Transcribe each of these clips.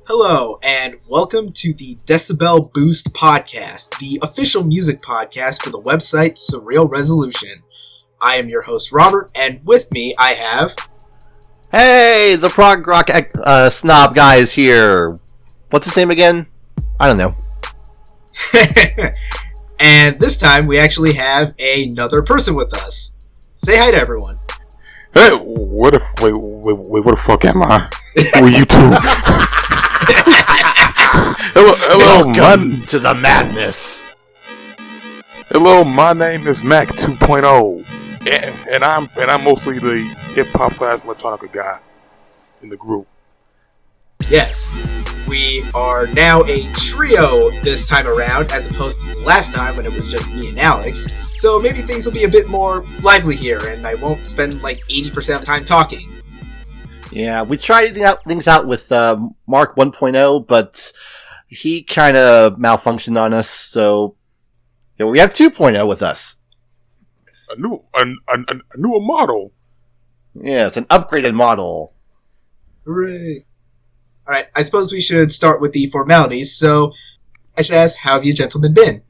Hello, and welcome to the Decibel Boost Podcast, the official music podcast for the website Surreal Resolution. I am your host, Robert, and with me I have... Hey, the prog rock snob guy is here. What's his name again? I don't know. And this time we actually have another person with us. Say hi to everyone. Hey, where the fuck am I? Who are you two? Welcome to the madness. Hello, my name is Mac 2.0, and I'm mostly the hip hop / electronica guy in the group. Yes, we are now a trio this time around, as opposed to the last time when it was just me and Alex. So maybe things will be a bit more lively here, and I won't spend like 80% of the time talking. Yeah, we tried things out with Mark 1.0, but he kind of malfunctioned on us, so yeah, we have 2.0 with us. A newer model. Yeah, it's an upgraded model. Hooray. Alright, I suppose we should start with the formalities, so I should ask, how have you gentlemen been?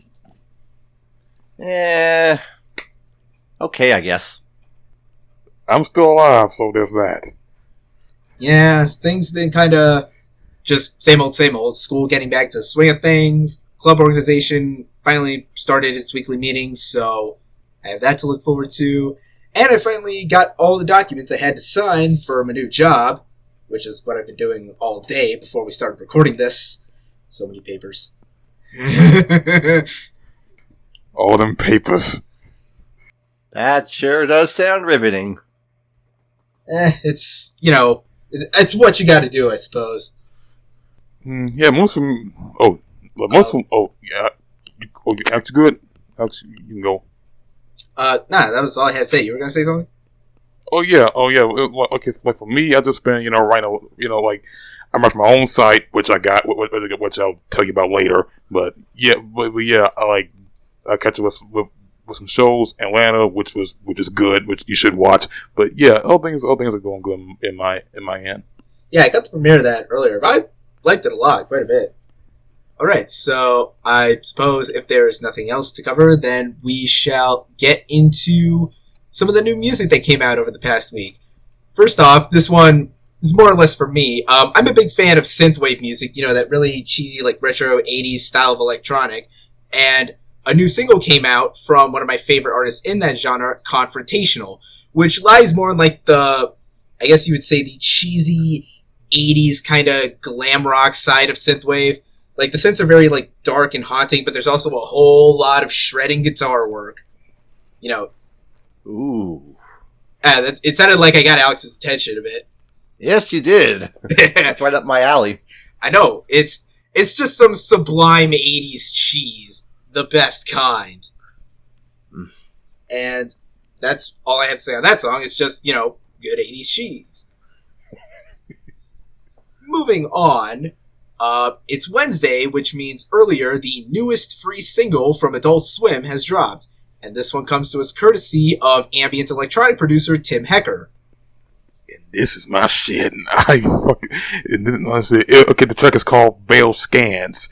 Okay, I guess. I'm still alive, so there's that. Yeah, things have been kind of just same old. School getting back to the swing of things. Club organization finally started its weekly meetings, so I have that to look forward to. And I finally got all the documents I had to sign for my new job, which is what I've been doing all day before we started recording this. So many papers. All them papers. That sure does sound riveting. It's, it's what you gotta do, I suppose. Yeah, most of them... yeah. You act good? Alex, you can go. Nah, that was all I had to say. You were gonna say something? Oh yeah. Okay, so, like for me, I just been, writing, like I'm writing my own site, which I got, which I'll tell you about later. But yeah, I catch up with some shows, Atlanta, which is good, which you should watch. But yeah, all things are going good in my end. Yeah, I got the premiere of that earlier. I liked it a lot, quite a bit. Alright, so I suppose if there is nothing else to cover, then we shall get into some of the new music that came out over the past week. First off, this one is more or less for me. I'm a big fan of synthwave music, that really cheesy, like retro 80s style of electronic. And a new single came out from one of my favorite artists in that genre, Confrontational, which lies more in like I guess you would say the cheesy 80s kind of glam rock side of synthwave. Like the synths are very like dark and haunting, but there's also a whole lot of shredding guitar work. Ooh. It sounded like I got Alex's attention a bit. Yes, you did. That's right up my alley. I know. It's just some sublime 80s cheese. The best kind. And that's all I have to say on that song. It's just, good 80s cheese. Moving on, it's Wednesday, which means earlier the newest free single from Adult Swim has dropped. And this one comes to us courtesy of ambient electronic producer Tim Hecker. And this is my shit. Okay, the track is called Veil Scans.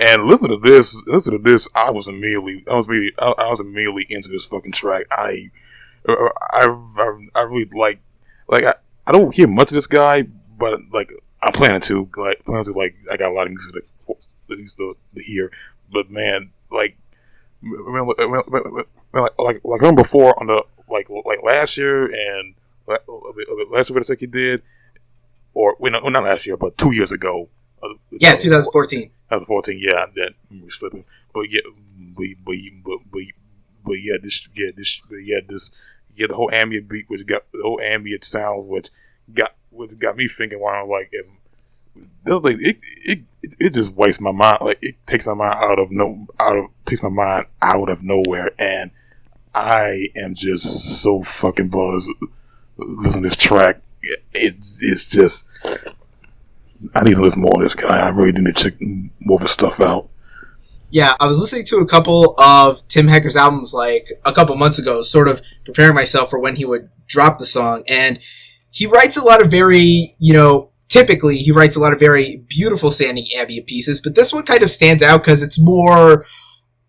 And listen to this. I was immediately into this fucking track. I really like I don't hear much of this guy, but like I'm planning to I got a lot of music to hear. But man, like him before on the like last year and last year he did, or not last year, but 2 years ago. 2014. 2014, yeah, that was slipping. But the whole ambient beat, the whole ambient sounds, which got me thinking. While I'm like, it just wastes my mind. Like it takes my mind out of nowhere, and I am just so fucking buzzed listening to this track. It's just. I need to listen more to this guy. I really need to check more of his stuff out. Yeah, I was listening to a couple of Tim Hecker's albums like a couple months ago, sort of preparing myself for when he would drop the song, and he writes a lot of very, typically he writes a lot of very beautiful sounding ambient pieces, but this one kind of stands out because it's more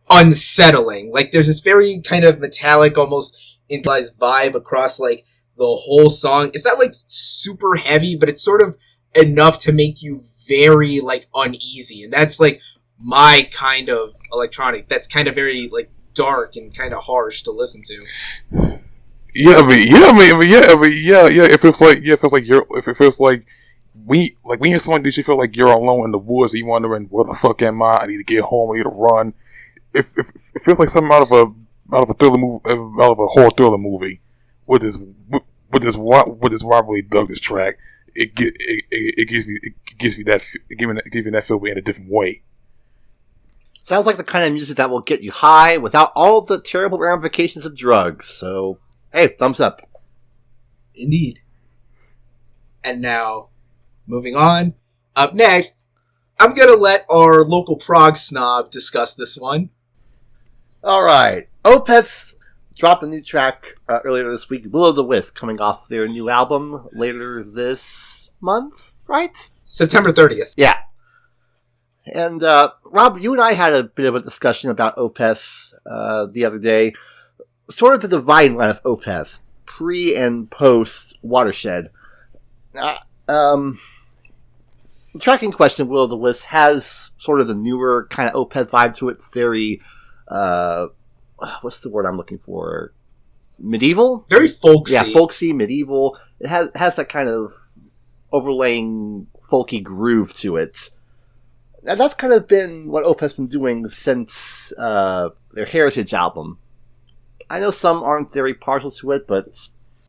unsettling. Like, there's this very kind of metallic, almost internalized vibe across, like, the whole song. It's not, like, super heavy, but it's sort of enough to make you very, like, uneasy. And that's, like, my kind of electronic. That's kind of very, like, dark and kind of harsh to listen to. Yeah, It feels like when you hear something like this, you feel like you're alone in the woods. And you're wondering, where the fuck am I? I need to get home. I need to run. It feels like something out of a thriller movie, out of a horror thriller movie. With this why I really dug this track. It gives you that feel in a different way. Sounds like the kind of music that will get you high without all the terrible ramifications of drugs. So, hey, thumbs up. Indeed. And now, moving on. Up next, I'm going to let our local prog snob discuss this one. Alright. Opeth dropped a new track earlier this week, Will o' the Wisp, coming off their new album later this month, right? September 30th. Yeah. And, Rob, you and I had a bit of a discussion about Opeth the other day. Sort of the dividing line of Opeth, pre and post Watershed. The track in question, Will o' the Wisp, has sort of the newer kind of Opeth vibe to it. It's very, what's the word I'm looking for? Medieval? Very folksy. Yeah, folksy, medieval. It has that kind of overlaying folky groove to it. And that's kind of been what Opeth's been doing since their Heritage album. I know some aren't very partial to it, but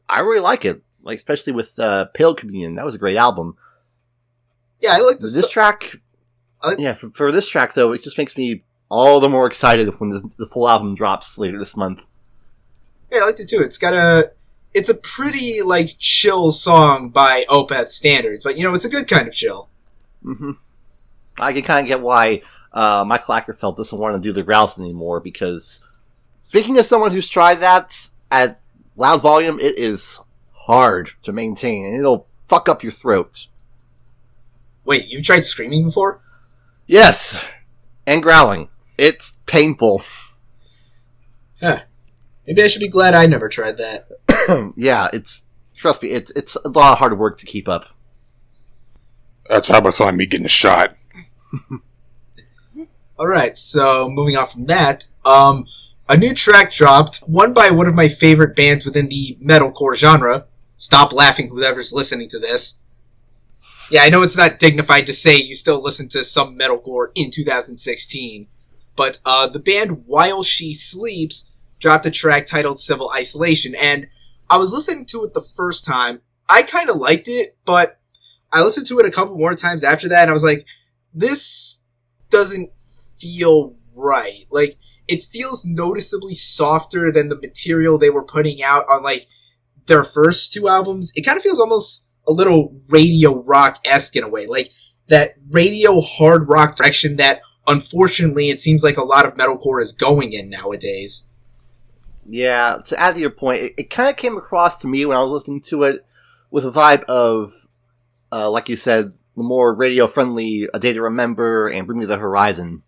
I really like it. Like, especially with Pale Communion. That was a great album. Yeah, I like this track. For this track, though, it just makes me all the more excited when the full album drops later this month. Yeah, I liked it too. It's a pretty, like, chill song by Opeth standards, but, it's a good kind of chill. Mm-hmm. I can kind of get why Michael Ackerfeld doesn't want to do the growls anymore, because speaking as someone who's tried that at loud volume, it is hard to maintain, and it'll fuck up your throat. Wait, you've tried screaming before? Yes, and growling. It's painful. Huh. Maybe I should be glad I never tried that. Yeah, trust me, it's a lot of hard work to keep up. That's how about me getting a shot. Alright, so moving on from that, a new track dropped, one by one of my favorite bands within the metalcore genre. Stop laughing, whoever's listening to this. Yeah, I know it's not dignified to say you still listen to some metalcore in 2016, but the band While She Sleeps dropped a track titled Civil Isolation, and I was listening to it the first time. I kind of liked it, but I listened to it a couple more times after that, and I was like, this doesn't feel right. Like, it feels noticeably softer than the material they were putting out on, like, their first two albums. It kind of feels almost a little radio rock-esque in a way. Like, that radio hard rock direction that, unfortunately, it seems like a lot of metalcore is going in nowadays. Yeah, to add to your point, it kind of came across to me when I was listening to it with a vibe of, like you said, the more radio-friendly A Day to Remember and Bring Me the Horizon.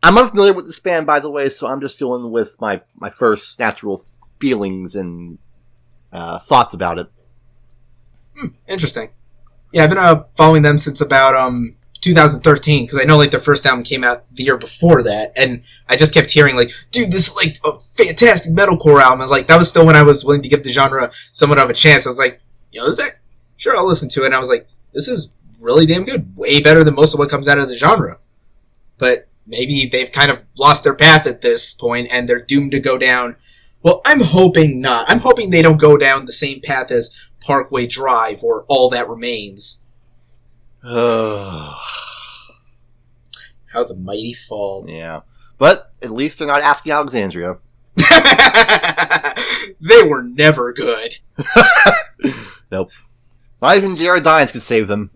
I'm unfamiliar with this band, by the way, so I'm just dealing with my first natural feelings and thoughts about it. Interesting. Yeah, I've been following them since about 2013, because I know, like, their first album came out the year before that, and I just kept hearing, like, dude, this is, like, a fantastic metalcore album. I was like, that was still when I was willing to give the genre somewhat of a chance. I was like, is that? Sure, I'll listen to it. And I was like, this is really damn good. Way better than most of what comes out of the genre. But maybe they've kind of lost their path at this point, and they're doomed to go down. Well, I'm hoping not. I'm hoping they don't go down the same path as Parkway Drive or All That Remains. How the mighty fall. Yeah. But at least they're not asking Alexandria. They were never good. Nope. Not even Jared Dines could save them.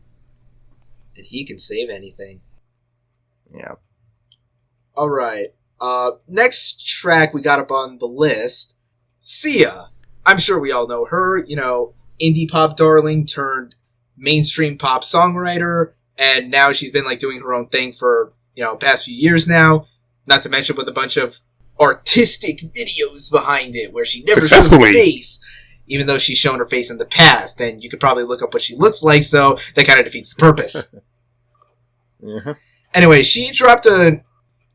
And he can save anything. Yeah. Alright. Next track we got up on the list. Sia. I'm sure we all know her. Indie pop darling turned mainstream pop songwriter, and now she's been like doing her own thing for, past few years now. Not to mention with a bunch of artistic videos behind it where she never shows her face, even though she's shown her face in the past. And you could probably look up what she looks like, so that kind of defeats the purpose. Mm-hmm. Anyway, she dropped a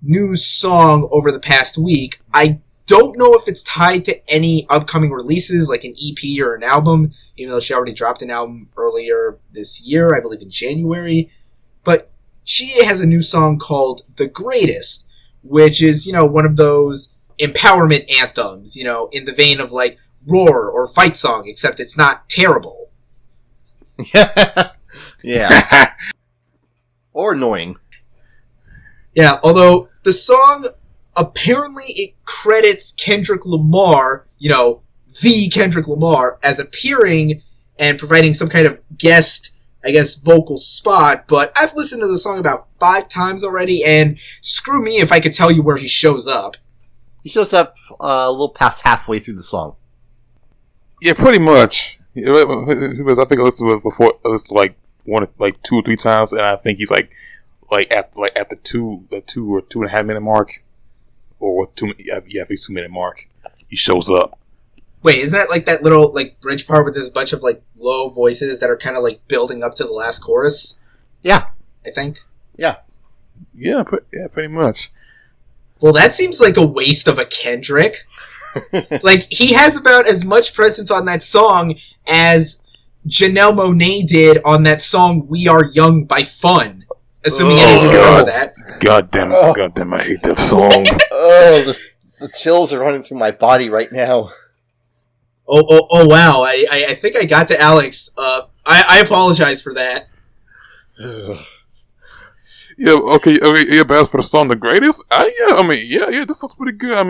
new song over the past week. I don't know if it's tied to any upcoming releases, like an EP or an album, even though she already dropped an album earlier this year, I believe in January. But she has a new song called The Greatest, which is, one of those empowerment anthems, in the vein of like Roar or Fight Song, except it's not terrible. Yeah. Or annoying. Yeah, although the song, apparently it credits Kendrick Lamar, the Kendrick Lamar, as appearing and providing some kind of guest, I guess, vocal spot, but I've listened to the song about 5 times already, and screw me if I could tell you where he shows up. He shows up a little past halfway through the song. Yeah, pretty much. I think I listened to it before. I listened to 2 or 3 times, and I think he's at the 2 or 2.5 minute mark, or with 2. Yeah, if he's 2 minute mark, he shows up. Wait, isn't that like that little like bridge part where there's a bunch of like low voices that are kind of like building up to the last chorus? Yeah, I think. Yeah, pretty much. Well, that seems like a waste of a Kendrick. Like, he has about as much presence on that song as Janelle Monáe did on that song "We Are Young" by Fun. Assuming anyone remember that. God damn, I hate that song. The chills are running through my body right now. Oh, wow. I think I got to Alex. I apologize for that. Yeah, okay, yeah, but as for the song "The Greatest," this song's pretty good. I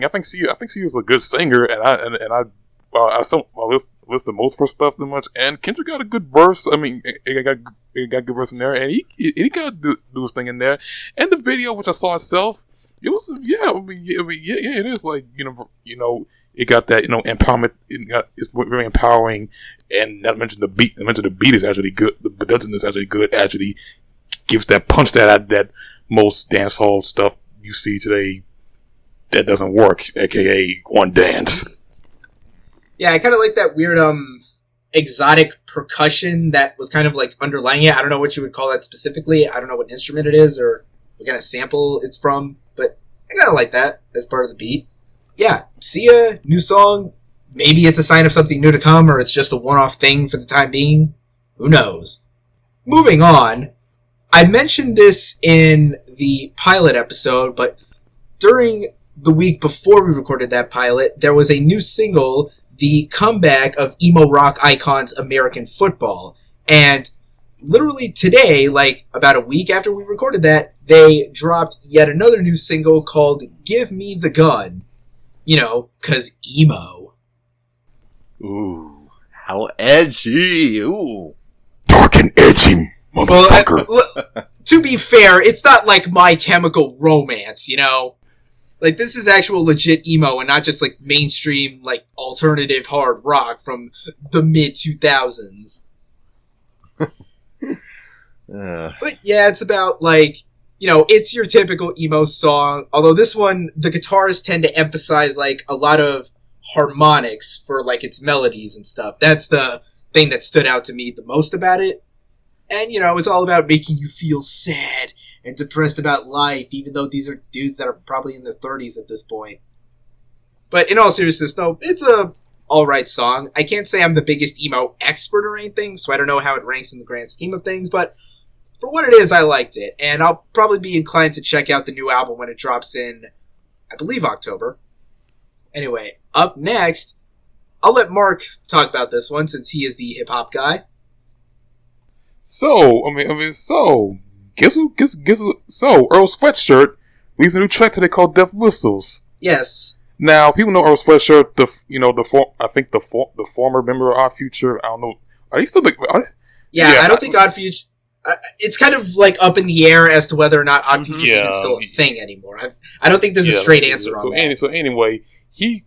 think she is a good singer, and I listen to most of her stuff too much. And Kendrick got a good verse. It got a good verse in there, and he got to do his thing in there. And the video, which I saw itself, it was it is like it got that empowerment. It's very empowering, and not to mention the beat. I mentioned the beat is actually good. The production is actually good. Actually, gives that punch that most dance hall stuff you see today that doesn't work, aka one dance. Yeah, I kind of like that weird exotic percussion that was kind of like underlying it. I don't know what you would call that specifically. I don't know what instrument it is or what kind of sample it's from, but I kind of like that as part of the beat. Yeah, Sia, new song. Maybe it's a sign of something new to come, or it's just a one-off thing for the time being. Who knows? Moving on, I mentioned this in the pilot episode, but during the week before we recorded that pilot, there was a new single, the comeback of emo rock icons American Football. And literally today, like about a week after we recorded that, they dropped yet another new single called Give Me the Gun. 'Cause emo. Ooh, how edgy. Ooh. Dark and edgy, motherfucker. Well, to be fair, it's not like My Chemical Romance, Like, this is actual legit emo and not just, like, mainstream, like, alternative hard rock from the mid-2000s. But, yeah, it's about, like, it's your typical emo song. Although this one, the guitarists tend to emphasize, like, a lot of harmonics for, like, its melodies and stuff. That's the thing that stood out to me the most about it. And, it's all about making you feel sad and depressed about life, even though these are dudes that are probably in their 30s at this point. But in all seriousness, though, it's a alright song. I can't say I'm the biggest emo expert or anything, so I don't know how it ranks in the grand scheme of things, but for what it is, I liked it. And I'll probably be inclined to check out the new album when it drops in, I believe, October. Anyway, up next, I'll let Mark talk about this one, since he is the hip-hop guy. So, guess who, Earl Sweatshirt released a new track today called Death Whistles. Yes. Now, people know Earl Sweatshirt, the former member of Odd Future. I don't know. Are they still I don't think Odd Future... it's kind of like up in the air as to whether or not Odd Future is even still a thing anymore. I don't think there's a straight answer on that. So anyway, he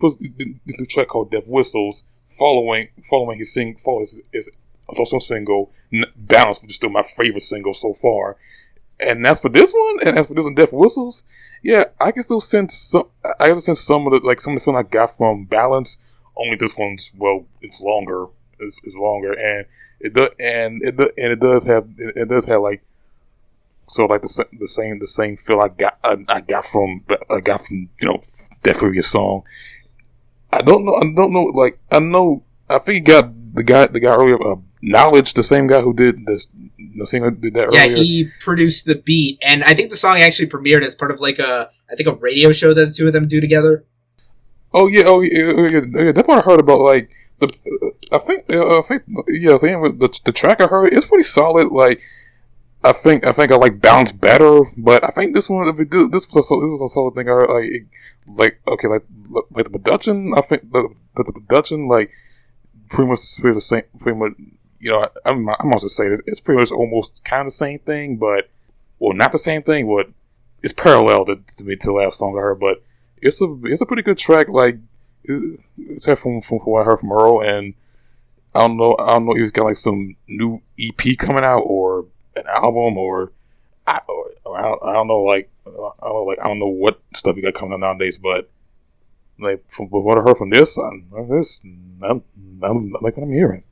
posted this new track called Death Whistles following his also single, Balance, which is still my favorite single so far. And as for this one, and as for this one, Death Whistles, yeah, I can still sense some. I can sense some of the feeling I got from Balance. Only this one's, well, it's longer. It's longer, and it does have like sort of like the same feel I got from that previous song. I don't know. Like, I think he got the guy earlier, Knowledge, the same guy who did this. The singer did that earlier. Yeah, he produced the beat, and I think the song actually premiered as part of like a radio show that the two of them do together. Oh yeah. That part I heard about. Like, I think the track I heard is pretty solid. Like, I think I like Bounce better, but I think this one, this was a solid thing. I heard, like the production. I think the production, like, pretty much the same. Pretty much, I'm also say this. It's pretty much almost kind of the same thing, but, well, not the same thing, but it's parallel to the last song I heard. But it's a pretty good track. Like, it's from what I heard from Earl, and I don't know if he's got like some new EP coming out or an album, or I don't know, like, I don't know what stuff he got coming out nowadays, but like, from what I heard from this, I like what I'm hearing.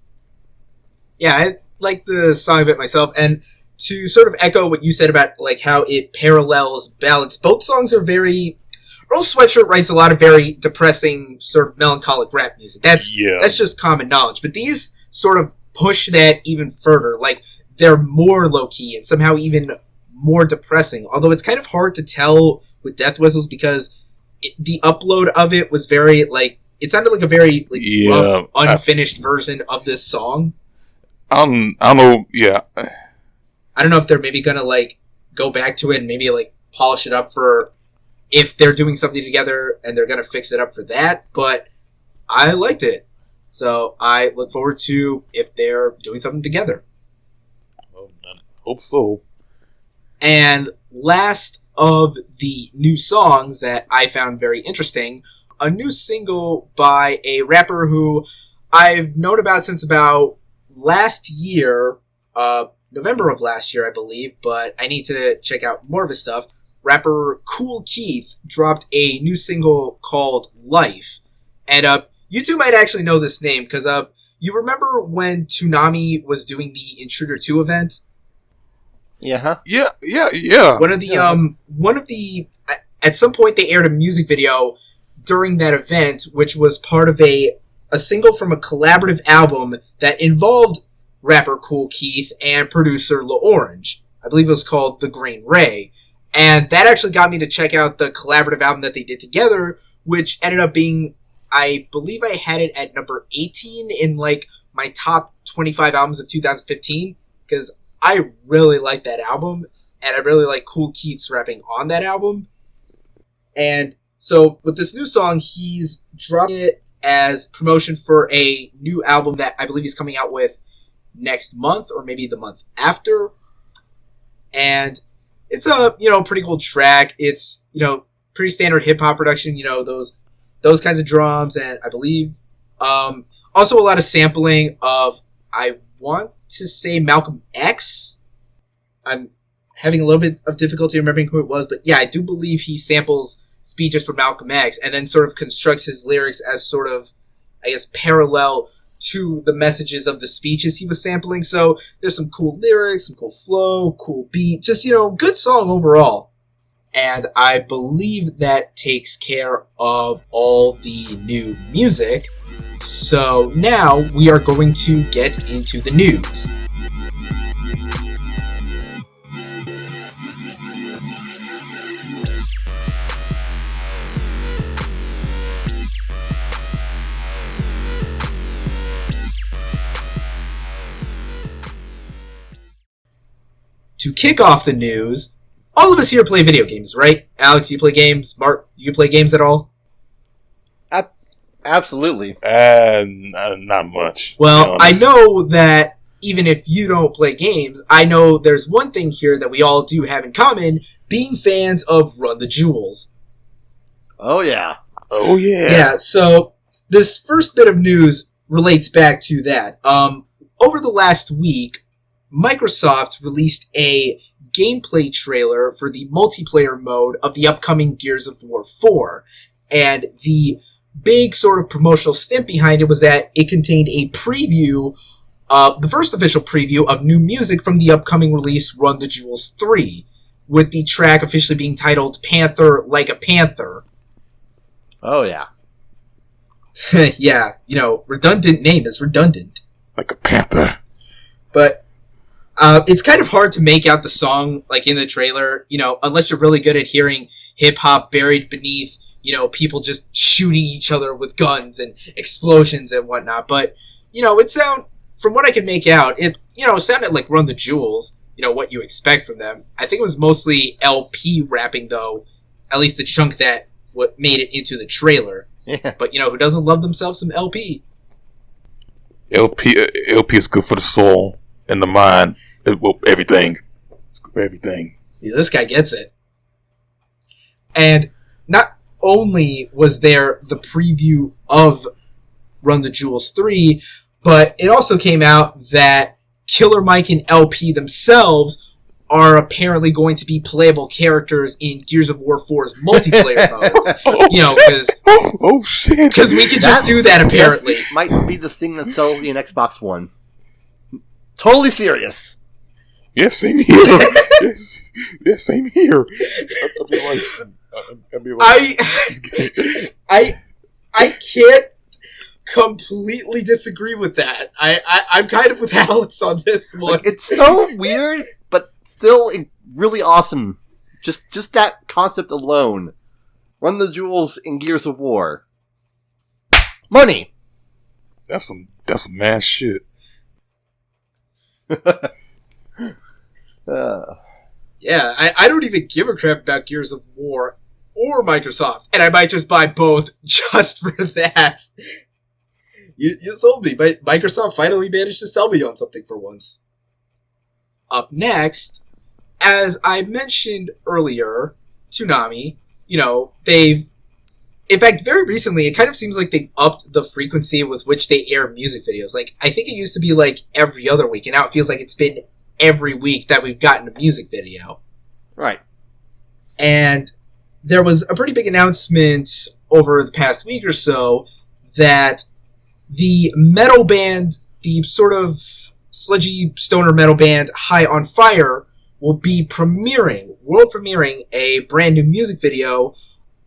Yeah, I like the song a bit myself, and to sort of echo what you said about like how it parallels Balance, both songs are very. Earl Sweatshirt writes a lot of very depressing, sort of melancholic rap music. That's just common knowledge, but these sort of push that even further. Like, they're more low-key and somehow even more depressing. Although it's kind of hard to tell with Death Whistles because the upload of it was very, like, it sounded like a very rough, unfinished version of this song. I don't know, yeah. I don't know if they're maybe gonna, like, go back to it and maybe, like, polish it up for if they're doing something together and they're gonna fix it up for that, but I liked it. So I look forward to if they're doing something together. I hope so. And last of the new songs that I found very interesting, a new single by a rapper who I've known about since about last year, November of last year, I believe, but I need to check out more of his stuff. Rapper Kool Keith dropped a new single called Life. And you two might actually know this name, because you remember when Toonami was doing the Intruder 2 event? Yeah. Yeah. One of the at some point they aired a music video during that event, which was part of a single from a collaborative album that involved rapper Kool Keith and producer La Orange. I believe it was called The Green Ray. And that actually got me to check out the collaborative album that they did together, which ended up being, I believe I had it at number 18 in like my top 25 albums of 2015, because I really like that album, and I really like Kool Keith's rapping on that album. And so with this new song, he's dropping it as promotion for a new album that I believe he's coming out with next month, or maybe the month after. And it's a, pretty cool track. It's, pretty standard hip-hop production, those kinds of drums, and I believe also a lot of sampling of, I want to say, Malcolm X. I'm having a little bit of difficulty remembering who it was, but yeah, I do believe he samples speeches from Malcolm X and then sort of constructs his lyrics as sort of, I guess, parallel to the messages of the speeches he was sampling. So there's some cool lyrics, some cool flow, cool beat, just, good song overall. And I believe that takes care of all the new music. So now we are going to get into the news. To kick off the news, all of us here play video games, right? Alex, you play games? Mark, do you play games at all? Absolutely. Not much. Well, I know that even if you don't play games, I know there's one thing here that we all do have in common, being fans of Run the Jewels. Oh, yeah. Oh, yeah. Yeah, so this first bit of news relates back to that. Over the last week, Microsoft released a gameplay trailer for the multiplayer mode of the upcoming Gears of War 4. And the big sort of promotional stint behind it was that it contained a preview, the first official preview of new music from the upcoming release Run the Jewels 3, with the track officially being titled Panther Like a Panther. Oh, yeah. Yeah, redundant name is redundant. Like a panther. But it's kind of hard to make out the song, like, in the trailer, unless you're really good at hearing hip-hop buried beneath, people just shooting each other with guns and explosions and whatnot. But, from what I could make out, it sounded like Run the Jewels, what you expect from them. I think it was mostly LP rapping, though, at least the chunk that what made it into the trailer. Yeah. But, who doesn't love themselves some LP? LP is good for the soul and the mind. Everything. It's good for everything. See, this guy gets it. And not only was there the preview of Run the Jewels 3, but it also came out that Killer Mike and LP themselves are apparently going to be playable characters in Gears of War 4's multiplayer modes. Oh shit! Because we could just do that, apparently. Might be the thing that sells me an Xbox One. Totally serious. Yes, same here. yes, same here. I can't completely disagree with that. I'm kind of with Alex on this one. Like, it's so weird, but still really awesome. Just that concept alone. Run the Jewels in Gears of War. Money. That's some mad shit. Yeah, I don't even give a crap about Gears of War or Microsoft, and I might just buy both just for that. You sold me, but Microsoft finally managed to sell me on something for once. Up next, as I mentioned earlier, Toonami, they've... In fact, very recently, it kind of seems like they've upped the frequency with which they air music videos. Like, I think it used to be, every other week, and now it feels like it's been every week that we've gotten a music video. Right. And there was a pretty big announcement over the past week or so that the metal band, the sort of sludgy stoner metal band High on Fire, will be world premiering a brand new music video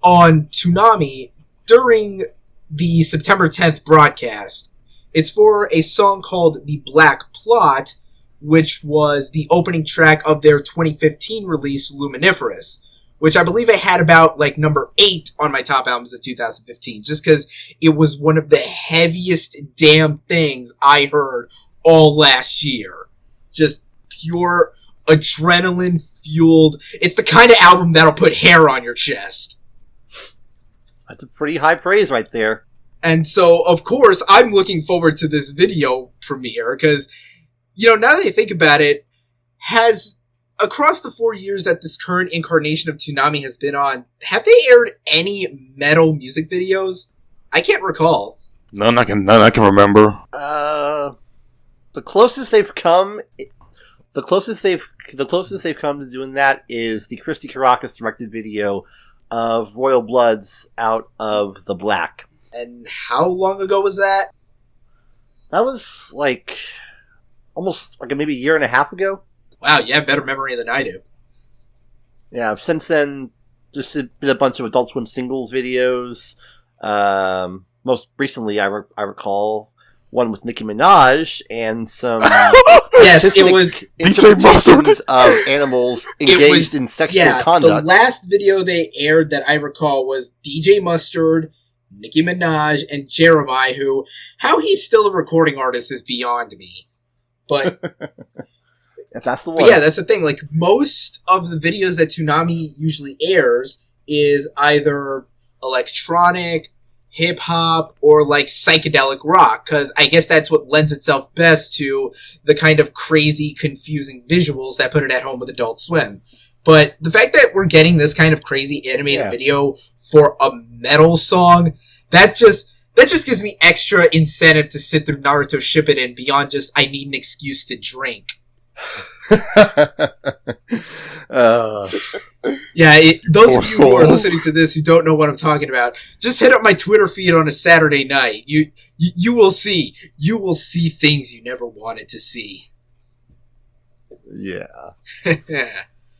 on Toonami during the September 10th broadcast. It's for a song called The Black Plot, which was the opening track of their 2015 release, Luminiferous, which I believe I had about, number 8 on my top albums of 2015, just because it was one of the heaviest damn things I heard all last year. Just pure adrenaline-fueled. It's the kind of album that'll put hair on your chest. That's a pretty high praise right there. And so, of course, I'm looking forward to this video premiere, because, now that I think about it, across the 4 years that this current incarnation of Toonami has been on, have they aired any metal music videos? I can't recall. None I can remember. The closest they've come to doing that is the Christy Caracas directed video of Royal Bloods Out of the Black. And how long ago was that? That was almost maybe a year and a half ago. Wow, you have better memory than I do. Yeah, since then, just been a bunch of Adult Swim singles videos. Most recently, I recall one with Nicki Minaj and some yes, it was interpretations of animals engaged in sexual conduct. The last video they aired that I recall was DJ Mustard, Nicki Minaj, and Jeremiah, who, how he's still a recording artist is beyond me. But if that's the one. But yeah, that's the thing. Most of the videos that Toonami usually airs is either electronic, hip-hop, or psychedelic rock, because I guess that's what lends itself best to the kind of crazy, confusing visuals that put it at home with Adult Swim. But the fact that we're getting this kind of crazy animated video for a metal song, that that just gives me extra incentive to sit through Naruto Shippuden beyond just I need an excuse to drink. Yeah, those of you who are listening to this who don't know what I'm talking about, just hit up my Twitter feed on a Saturday night. You will see things you never wanted to see. Yeah.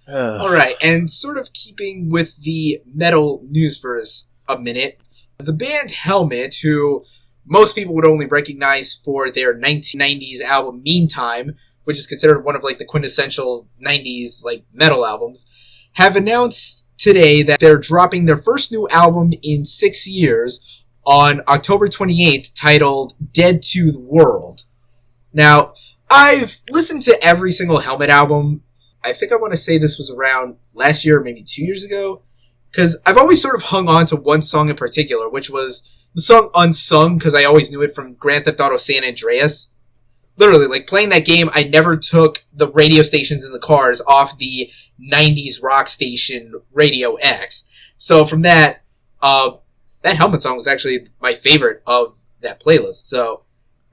All right, and sort of keeping with the metal news for a minute, the band Helmet, who most people would only recognize for their 1990s album Meantime, which is considered one of like the quintessential 90s like metal albums, have announced today that they're dropping their first new album in 6 years on October 28th, titled Dead to the World. Now, I've listened to every single Helmet album. I think I want to say this was around last year or maybe 2 years ago, because I've always sort of hung on to one song in particular, which was the song Unsung, because I always knew it from Grand Theft Auto San Andreas. Literally, like, playing that game, I never took the radio stations in the cars off the 90s rock station Radio X. So from that, that Helmet song was actually my favorite of that playlist. So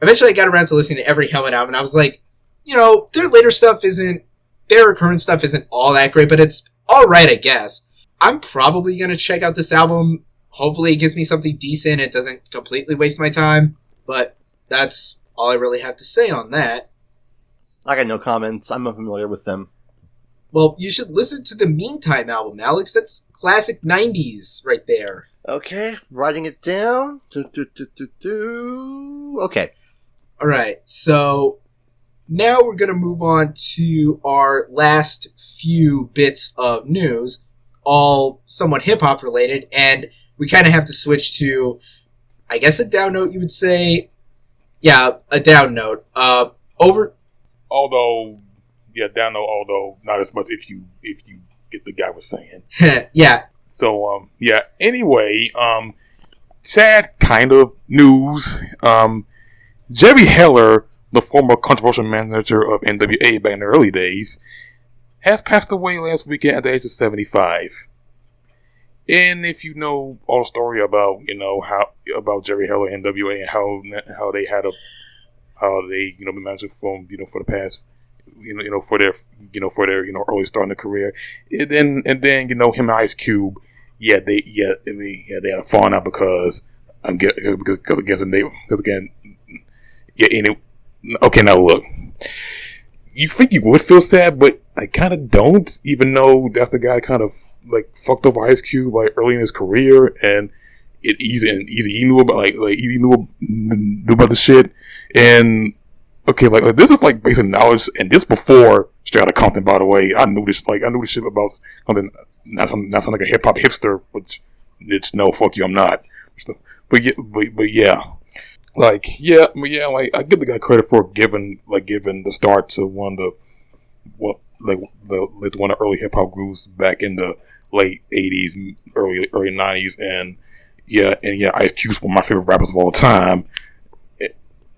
eventually I got around to listening to every Helmet album, and I was like, you know, their current stuff isn't all that great, but it's alright, I guess. I'm probably going to check out this album. Hopefully it gives me something decent. It doesn't completely waste my time, but that's all I really have to say on that. I got no comments. I'm unfamiliar with them. Well, you should listen to the Meantime album, Alex. That's classic 90s right there. Okay, writing it down. Okay. Alright, so now we're going to move on to our last few bits of news, all somewhat hip-hop related, and we kind of have to switch to, I guess, a down note, you would say. Yeah, a down note. Although not as much if you get the guy was saying. Yeah. So, anyway, sad kind of news. Jerry Heller, the former controversial manager of NWA back in the early days, has passed away last weekend at the age of 75. And if you know all the story about, about Jerry Heller and NWA and how they been managing from, for the past, for their early start in their career. And then him and Ice Cube, they had a falling out because okay, now look, you think you would feel sad, but I kind of don't, even though that's the guy kind of like fucked over Ice Cube like early in his career, and Easy knew about Easy knew about the shit, and okay, like this is like basic knowledge, and this before Straight Outta Compton, by the way. I knew this shit about something, not sound like a hip hop hipster, which it's no, fuck you, I'm not. But I give the guy credit for giving the start to one of the early hip hop groups back in the late 80s, early 90s, and Ice Cube's one of my favorite rappers of all time.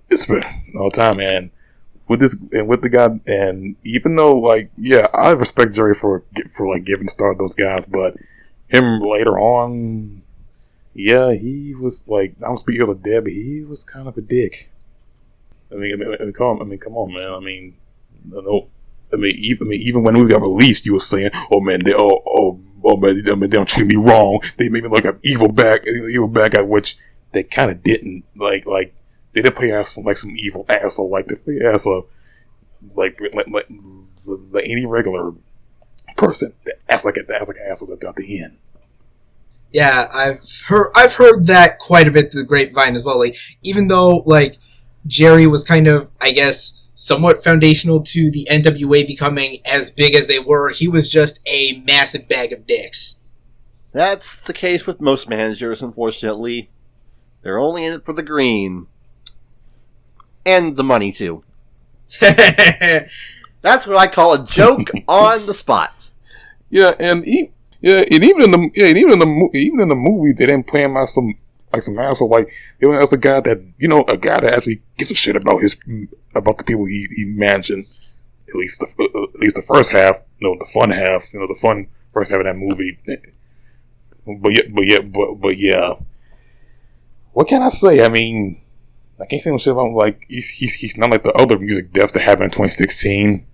It's been all the time, and with the guy, and even though I respect Jerry for giving the start to those guys, but him later on, he was like, I don't speak ill of the dead, but he was kind of a dick. Come on, man. Even when we got released, you were saying, "Oh man, they don't treat me wrong. They made me look like evil bad guy," which they kind of didn't. Like they didn't play as like some evil asshole. Like they play as like any regular person. That's like an asshole that got the end. Yeah, I've heard that quite a bit through the grapevine as well. Like, even though like Jerry was kind of, I guess, somewhat foundational to the NWA becoming as big as they were, he was just a massive bag of dicks. That's the case with most managers, unfortunately. They're only in it for the green. And the money, too. That's what I call a joke on the spot. Yeah, and even in the movie, they didn't play him as some asshole. Like, it was a guy that actually gives a shit about the people he managing. At least the first half, the fun half, the fun first half of that movie. But yeah. what can I say? I mean, I can't say no shit about him. Like, he's not like the other music deaths that happened in 2016.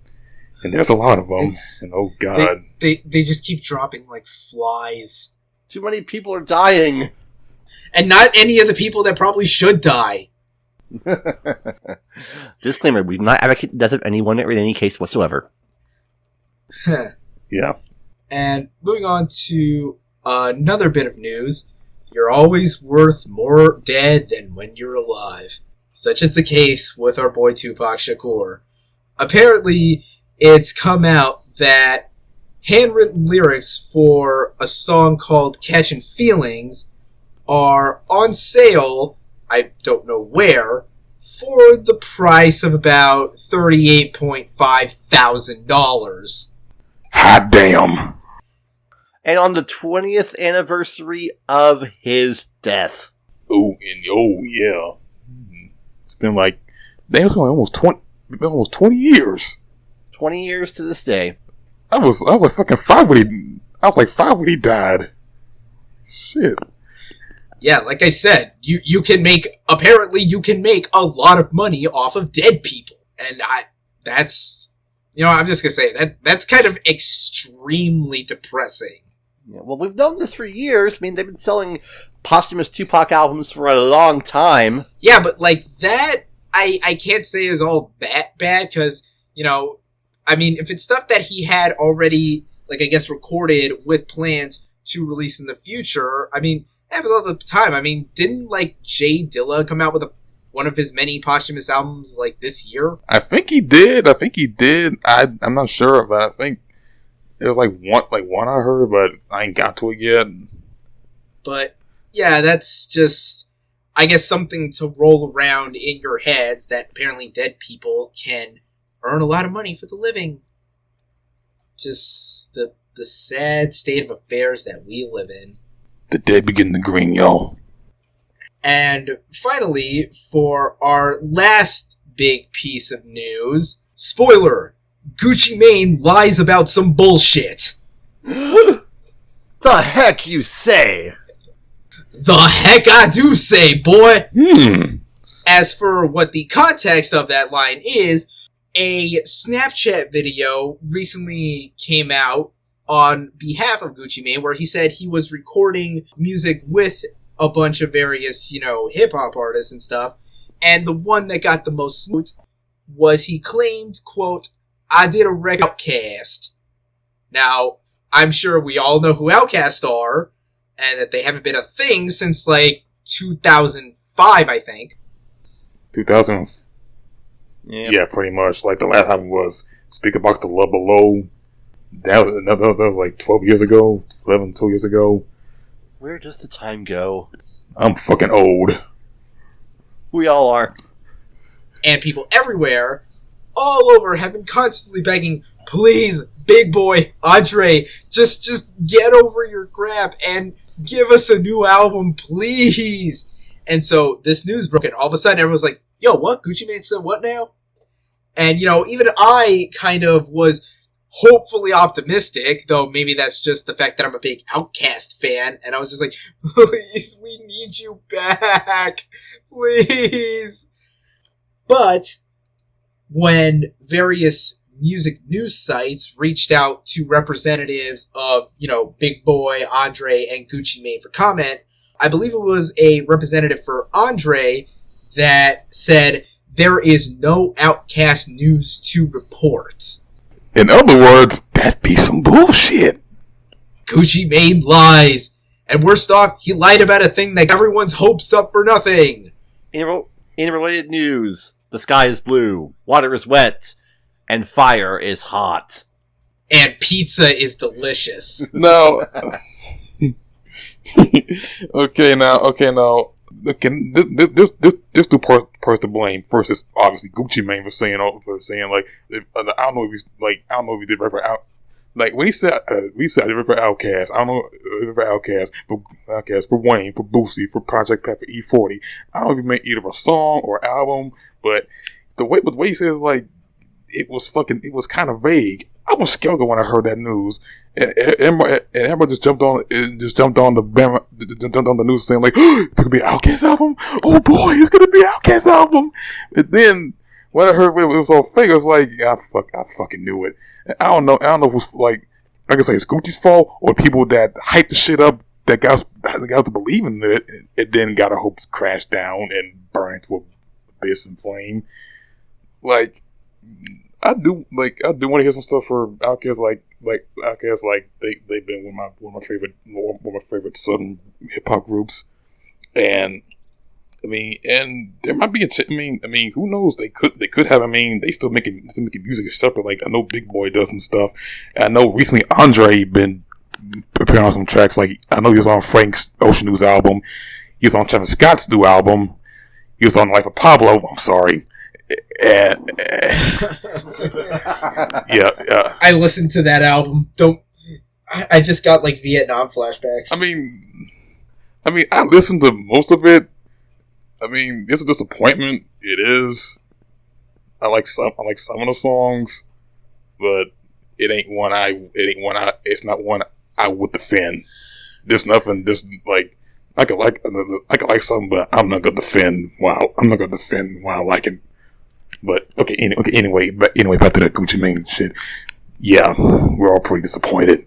And there's a lot of them. And oh god. They just keep dropping like flies. Too many people are dying. And not any of the people that probably should die. Disclaimer, we do not advocate the death of anyone in any case whatsoever. Yeah. And moving on to another bit of news. You're always worth more dead than when you're alive. Such is the case with our boy Tupac Shakur. Apparently, it's come out that handwritten lyrics for a song called Catchin' Feelings are on sale, I don't know where, for the price of about $38.5 thousand. Hot damn. And on the 20th anniversary of his death. Oh, yeah. It's been like, damn, it's been almost 20 years. 20 years to this day. I was like fucking 5 when he died. Shit. Yeah, like I said, you can make a lot of money off of dead people. And that's, I'm just gonna say that's kind of extremely depressing. Yeah, well, we've known this for years. I mean, they've been selling posthumous Tupac albums for a long time. Yeah, but like that, I can't say is all that bad, because, I mean, if it's stuff that he had already, like, I guess, recorded with plans to release in the future, I mean, it happens all the time. I mean, didn't, like, Jay Dilla come out with one of his many posthumous albums, like, this year? I think he did. I'm not sure, but I think it was like one I heard, but I ain't got to it yet. But, yeah, that's just, I guess, something to roll around in your heads, that apparently dead people can earn a lot of money for the living. Just the sad state of affairs that we live in. The dead begin to grin, y'all. And finally, for our last big piece of news, spoiler, Gucci Mane lies about some bullshit. The heck you say? The heck I do say, boy! As for what the context of that line is, a Snapchat video recently came out on behalf of Gucci Mane where he said he was recording music with a bunch of various, hip-hop artists and stuff. And the one that got the most snoot was he claimed, quote, "I did a record OutKast." Now, I'm sure we all know who OutKast are, and that they haven't been a thing since, like, 2005, I think. 2000. Yeah, pretty much. Like, the last time was Speaker Box The Love Below. That was like 12 years ago, 12 years ago. Where does the time go? I'm fucking old. We all are. And people everywhere, all over, have been constantly begging, please, big boy, Andre, just get over your crap and give us a new album, please. And so this news broke, and all of a sudden everyone's like, yo, what? Gucci Mane said what now? And, even I kind of was hopefully optimistic, though maybe that's just the fact that I'm a big OutKast fan, and I was just like, please, we need you back, please. But when various music news sites reached out to representatives of, Big Boy, Andre, and Gucci Mane for comment, I believe it was a representative for Andre that said, there is no OutKast news to report. In other words, that be some bullshit. Gucci Mane lies. And worst off, he lied about a thing that everyone's hopes up for nothing. In related news, the sky is blue, water is wet, and fire is hot. And pizza is delicious. No. Okay, now. Look, this two parts to blame. First is obviously Gucci Mane for saying like, I don't know if he did right for out. Like when he said I did right for OutKast. I don't know for OutKast, for Wayne, for Boosie, for Project Pat, for E40. I don't know if he made either a song or album, but the way he says, like, it was kind of vague. I was scared when I heard that news, everybody just jumped on the news saying like, "It's gonna be an OutKast album. Oh boy, it's gonna be an OutKast album." And then when I heard it was all fake, I was like, I fucking knew it. I don't know if it was like I say it's Gucci's fault or people that hyped the shit up that got us to believe in it, and then got our hopes crashed down and burned to abyss and flame. Like I do want to hear some stuff for OutKast, like OutKast, like they've been one of my favorite southern hip hop groups, and and there might be who knows, they could have, they still making music separate. Like I know Big Boy does some stuff, and I know recently Andre been appearing on some tracks. Like I know he was on Frank Ocean's album, he was on Travis Scott's new album, he was on Life of Pablo. I'm sorry. And, yeah. I listened to that album. I just got like Vietnam flashbacks. I listened to most of it. It's a disappointment. It is. I like some of the songs, but it's not one I would defend. There's nothing. Like I could like something, but I'm not gonna defend. I'm not gonna defend why I like it. But anyway, back to the Gucci Mane shit. Yeah, we're all pretty disappointed.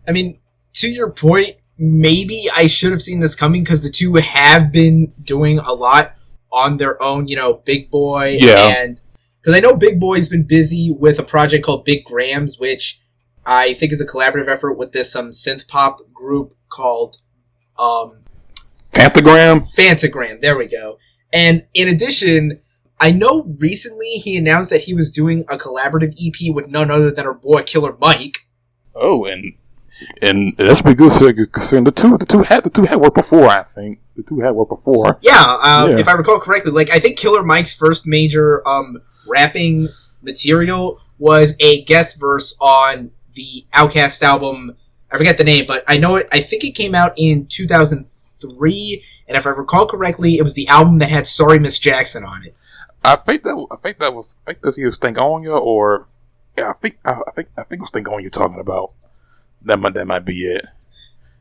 To your point, maybe I should have seen this coming because the two have been doing a lot on their own. Big Boy, and because I know Big Boy's been busy with a project called Big Grams, which I think is a collaborative effort with this synth pop group called Fantagram. There we go. And in addition, I know recently he announced that he was doing a collaborative EP with none other than our boy Killer Mike. Oh, and that's pretty good considering the two had worked before. I think the two had worked before. Yeah, if I recall correctly, like I think Killer Mike's first major rapping material was a guest verse on the OutKast album. I forget the name, but I know it. I think it came out in 2003, and if I recall correctly, it was the album that had "Sorry Miss Jackson" on it. I think that was either Stankonia or I think it was Stankonia you're talking about. That might be it.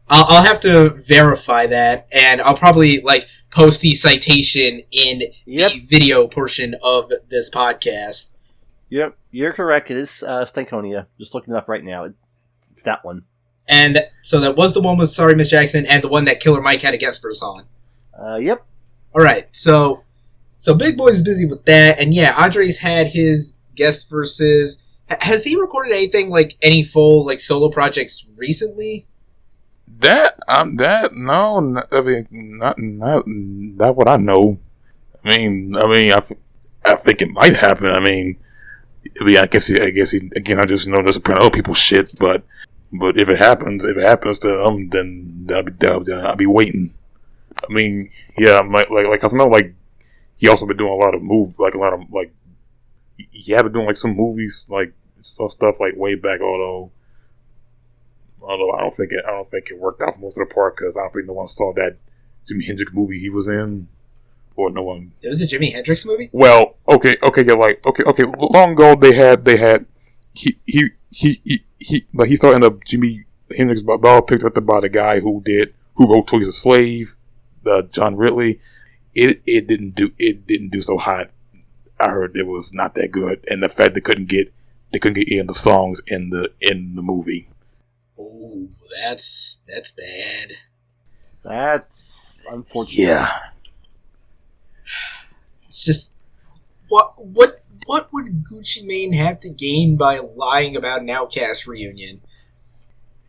I'll have to verify that, and I'll probably post the citation in the video portion of this podcast. Yep, you're correct. It is Stankonia. Just looking it up right now. It's that one. And so that was the one with "Sorry Miss Jackson" and the one that Killer Mike had a guest verse on. Yep. All right, so Big Boy's busy with that, and yeah, Andre's had his guest verses. Has he recorded anything any full solo projects recently? No, not what I know. I think it might happen. I guess he again. I just know there's other people's shit, but if it happens to then I'll be waiting. Yeah, I know, he also been doing a lot of he had been doing some movies, some stuff way back. Although I don't think it worked out for most of the part because I don't think no one saw that Jimi Hendrix movie he was in, or no one. It was a Jimi Hendrix movie. Well, okay. Long ago they had he started in a Jimi Hendrix ball picked up by the guy who wrote "Toys a Slave," John Ridley. It didn't do so hot. I heard it was not that good, and the fact they couldn't get any of the songs in the movie. Oh, that's bad. That's unfortunate. Yeah. It's just what would Gucci Mane have to gain by lying about an OutKast reunion?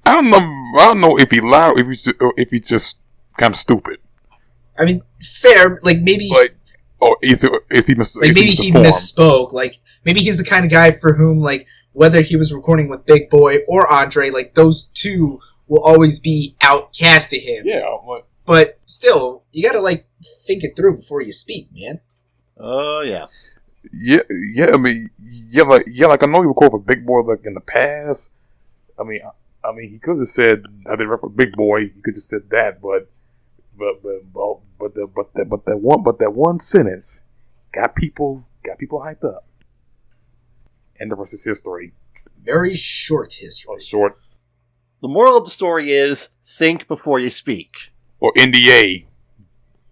I don't know if he lied or if he's just kind of stupid. Fair. Maybe. Or is he maybe he misspoke. Maybe he's the kind of guy for whom, whether he was recording with Big Boy or Andre, those two will always be OutKast to him. Yeah. But still, you gotta, think it through before you speak, man. Oh, yeah. Yeah. I know he recorded for Big Boy, in the past. He could have said, I didn't rap for Big Boy. He could have said that, but that one sentence got people hyped up. And the rest is history. Very short history. A short The moral of the story is, think before you speak. Or NDA.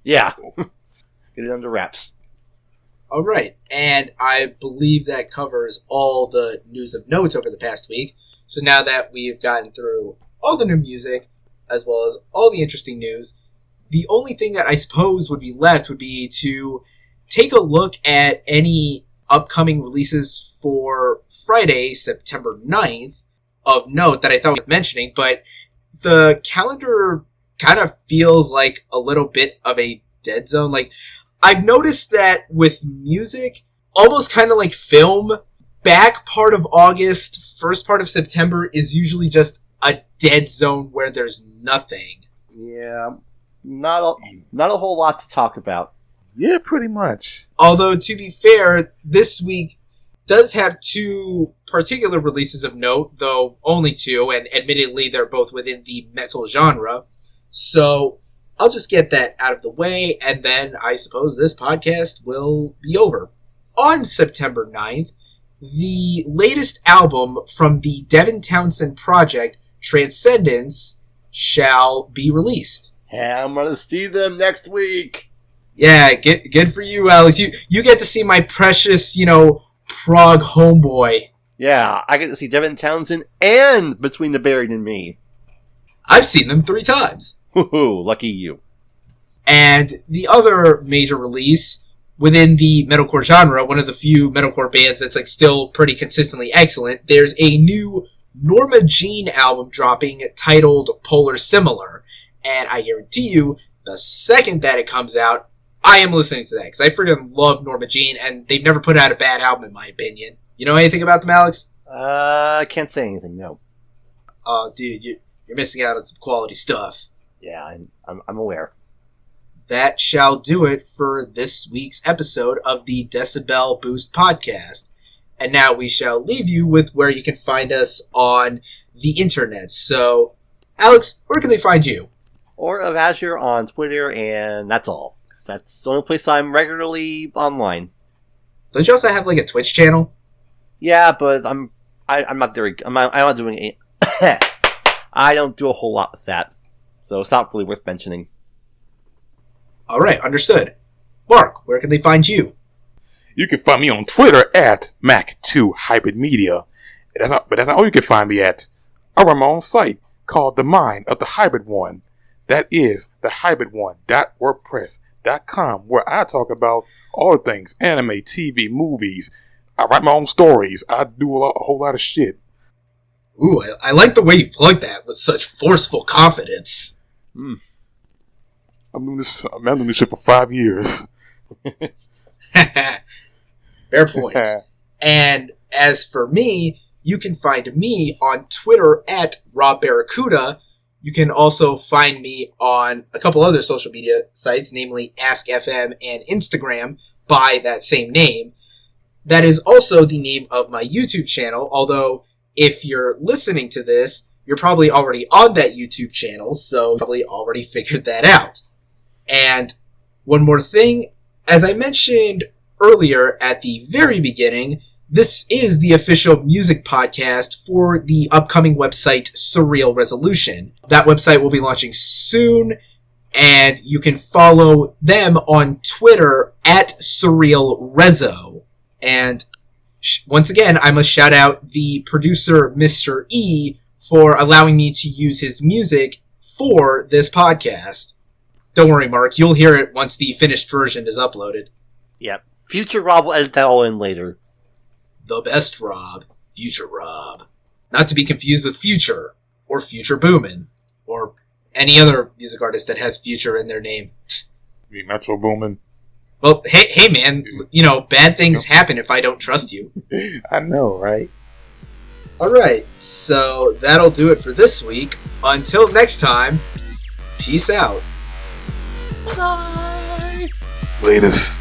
Yeah. Get it under wraps. All right, and I believe that covers all the news of note over the past week. So now that we've gotten through all the new music, as well as all the interesting news, the only thing that I suppose would be left would be to take a look at any upcoming releases for Friday, September 9th, of note that I thought worth mentioning, but the calendar kind of feels like a little bit of a dead zone. Like, I've noticed that with music, almost kind of like film, back part of August, first part of September is usually just a dead zone where there's nothing. Yeah, not a whole lot to talk about. Yeah, pretty much. Although, to be fair, this week does have two particular releases of note, though only two, and admittedly they're both within the metal genre. So I'll just get that out of the way, and then I suppose this podcast will be over. On September 9th, the latest album from the Devin Townsend project, Transcendence, shall be released. Yeah, I'm gonna see them next week. Yeah, good for you, Alex. You get to see my precious, prog homeboy. Yeah, I get to see Devin Townsend and Between the Buried and Me. I've seen them 3 times. Woohoo, lucky you. And the other major release within the metalcore genre, one of the few metalcore bands that's still pretty consistently excellent, there's a new Norma Jean album dropping titled Polar Similar. And I guarantee you, the second that it comes out, I am listening to that, because I freaking love Norma Jean, and they've never put out a bad album in my opinion. You know anything about them, Alex? I can't say anything, no. Oh, dude, you're missing out on some quality stuff. Yeah, I'm aware. That shall do it for this week's episode of the Decibel Boost Podcast. And now we shall leave you with where you can find us on the internet. So, Alex, where can they find you? Or of Azure on Twitter, and that's all. That's the only place I'm regularly online. Don't you also have a Twitch channel? Yeah, but I'm not I'm not doing it. I don't do a whole lot with that, so it's not really worth mentioning. All right, understood. Mark, where can they find you? You can find me on Twitter at Mac2HybridMedia. But that's not all you can find me at. I run my own site called The Mind of the Hybrid One. That is thehybridone.wordpress.com, where I talk about all the things, anime, TV, movies. I write my own stories. I do a whole lot of shit. Ooh, I like the way you plug that with such forceful confidence. I've been doing this shit for 5 years. Fair point. And as for me, you can find me on Twitter at Rob Barracuda. You can also find me on a couple other social media sites, namely AskFM and Instagram, by that same name. That is also the name of my YouTube channel, although if you're listening to this, you're probably already on that YouTube channel, so you probably already figured that out. And one more thing, as I mentioned earlier at the very beginning, this is the official music podcast for the upcoming website Surreal Resolution. That website will be launching soon, and you can follow them on Twitter at Surreal Rezo. And once again, I must shout out the producer Mr.E for allowing me to use his music for this podcast. Don't worry, Mark, you'll hear it once the finished version is uploaded. Yep. Future Rob will edit that all in later. The best Rob, Future Rob. Not to be confused with Future, or Future Boomin', or any other music artist that has Future in their name. You mean Metro Boomin? Well, hey man, bad things happen if I don't trust you. I know, right? Alright, so that'll do it for this week. Until next time, peace out. Bye! Latest.